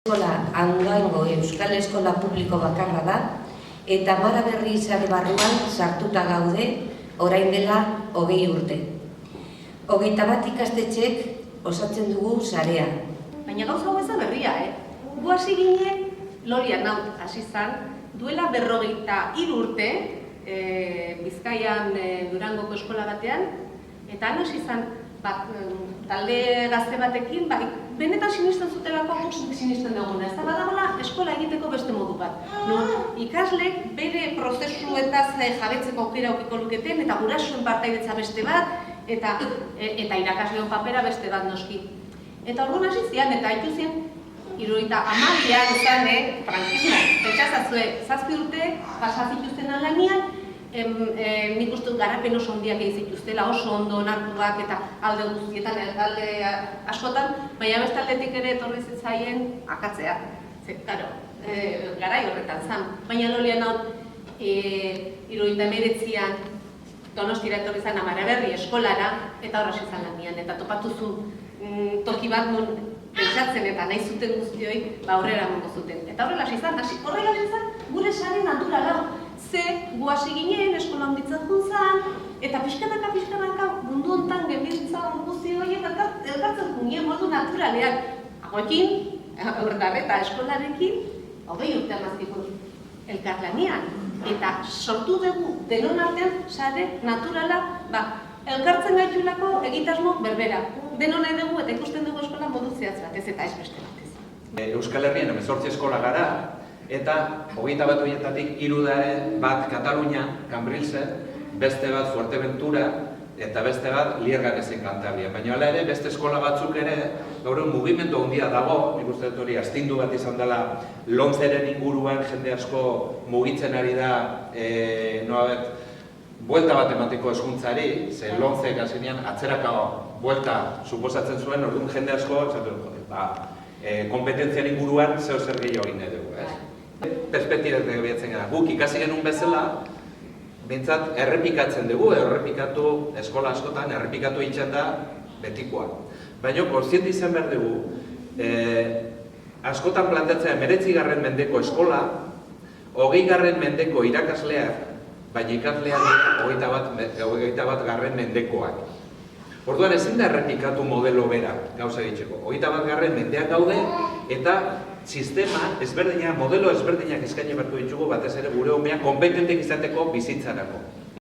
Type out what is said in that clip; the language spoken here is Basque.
Eskola Andoaingo Euskal Eskola Publiko bakarra da, eta Mara Berri sare barruan sartuta gaude orain dela 20 urte. 21 ikastetxek osatzen dugu sarea. Baina gauza hau ez da berria, Gu hasi ginen, Lolian hasi zan, duela 53 urte, Bizkaian Durangoko eskola batean, eta han hasi zan, talde gazte batekin, benetan sinisten zutelako guk sinisten duguna. Ez da badagoela eskola egiteko beste modu bat. Ikaslek bere prozesuetaz jabetzeko aukera aukiko luketen, eta gurasoen partaidetza beste bat, eta irakasleon papera beste bat noski. Eta orduan hasi zian, eta haitu zien, 72an izan, frankismo, pentsazazue, 7 urte, pasazituzten lanian, nik uste garapen oso ondiak egin zituztela, oso ondo onartuak eta alde guztietan, alde askotan, baina bestaldetik ere etorri zitzaien akatzea. Karo, garai horretan zan. Baina Lolian hau, 79an Donostira etorri zan Mara Berri eskolara, eta horra zizan lanian, eta topatu zu toki bat nun pentsatzen eta nahi zuten guztioi, horrela mongo zuten. Eta horrela zizan, gure sare naturala. Ze, gu hasi ginen, eskola honditzen juntzan, eta pixkanaka mundu hontan genbiltza guzti horiek elkartzen junien modu naturalean. Hagoekin, eta eskolarekin, 20 urte amazkiko elkarlanean. Eta sortu dugu denon artean sare naturala, elkartzen gaitulako egitasmo berbera. Denon nahi dugu eta ikusten dugu eskola modu zehatz batez eta ez beste batez. Euskal Herrian 18 eskola gara, eta 21 horietatik 3 bat Katalunia, Cambrilsen, beste bat Fuerteventura, eta beste bat Lierganezen Kantabria. Baina hala ere, beste eskola batzuk ere, gaur mugimendu handia dago, nik uste dut hori astindu bat izan dela, Lomceren inguruan jende asko mugitzen ari da, buelta bat emateko hezkuntzari, ze Lomcek azinean atzerako buelta suposatzen zuen, orduan jende asko, kompetentzian inguruan zeo zer gehiago egin nahi dugu, perspektibak behatzen gara. Guk ikasi genuen bezala, bintzat errepikatzen dugu, errepikatu eskola askotan, errepikatu itxan da betikoa. Baina, kontziente izan behar dugu, askotan planteatzea 19. mendeko eskola, 20. mendeko irakasleak, baina ikasleak 21. mendekoak. Orduan ezin da errepikatu modelo bera gauza egiteko. 21. mendeak gaude eta sistema ezberdinak, modelo ezberdinak eskaini beharko ditugu batez ere gure umeak konpetentek izateko bizitzarako.